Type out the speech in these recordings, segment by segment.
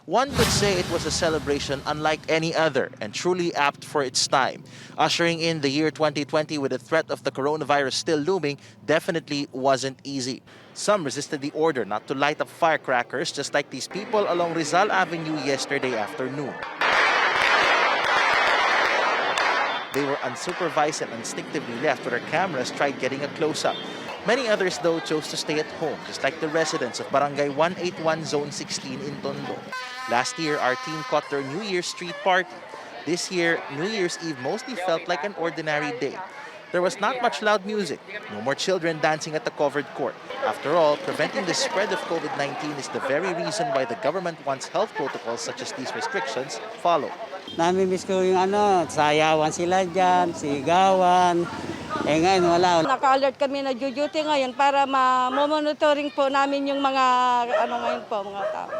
One could say it was a celebration unlike any other and truly apt for its time. Ushering in the year 2020 with the threat of the coronavirus still looming definitely wasn't easy. Some resisted the order not to light up firecrackers, just like these people along Rizal Avenue yesterday afternoon. They were unsupervised and instinctively left when their cameras tried getting a close-up. Many others, though, chose to stay at home, just like the residents of Barangay 181 Zone 16 in Tondo. Last year, our team caught their New Year's street party. This year, New Year's Eve mostly felt like an ordinary day. There was not much loud music, no more children dancing at the covered court. After all, preventing the spread of COVID-19 is the very reason why the government wants health protocols such as these restrictions followed. Nami-miss ko yung sayawan sila dyan, sigawan. Ngayon wala. Naka-alert kami na duty ngayon para ma-monitoring po namin yung mga ngayon po, mga tao.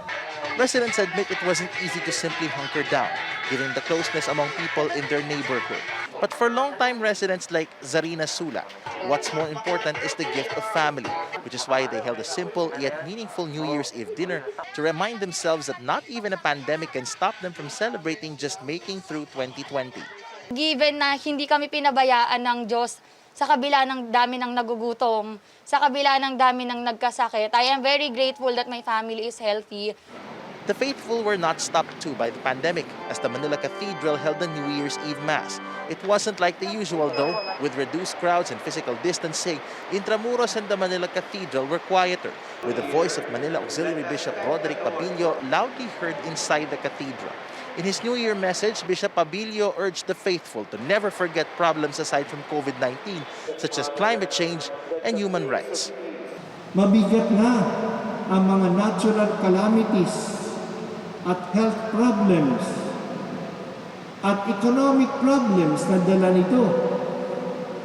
Residents admit it wasn't easy to simply hunker down, given the closeness among people in their neighborhood. But for longtime residents like Zarina Sula, what's more important is the gift of family, which is why they held a simple yet meaningful New Year's Eve dinner to remind themselves that not even a pandemic can stop them from celebrating just making through 2020. Given na hindi kami pinabayaan ng Diyos sa kabila ng dami ng nagugutom, sa kabila ng dami ng nagkasakit, I am very grateful that my family is healthy. The faithful were not stopped too by the pandemic as the Manila Cathedral held the New Year's Eve Mass. It wasn't like the usual though. With reduced crowds and physical distancing, Intramuros and the Manila Cathedral were quieter, with the voice of Manila Auxiliary Bishop Roderick Pabilio loudly heard inside the cathedral. In his New Year message, Bishop Pabilio urged the faithful to never forget problems aside from COVID-19, such as climate change and human rights. Mabigat na ang mga natural calamities at health problems at economic problems na dala nito.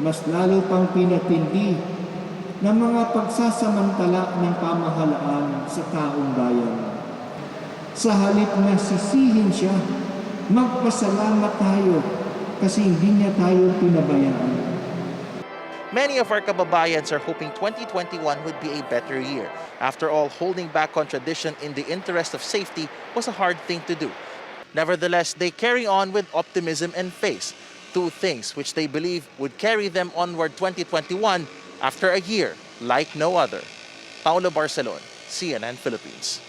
Mas lalo pang pinatindi ng mga pagsasamantala ng pamahalaan sa taong bayan. Sa halip na sisihin siya, magpasalamat tayo kasi hindi niya tayo pinabayaan. Many of our kababayans are hoping 2021 would be a better year. After all, holding back on tradition in the interest of safety was a hard thing to do. Nevertheless, they carry on with optimism and faith, two things which they believe would carry them onward 2021 after a year like no other. Paulo Barcelon, CNN Philippines.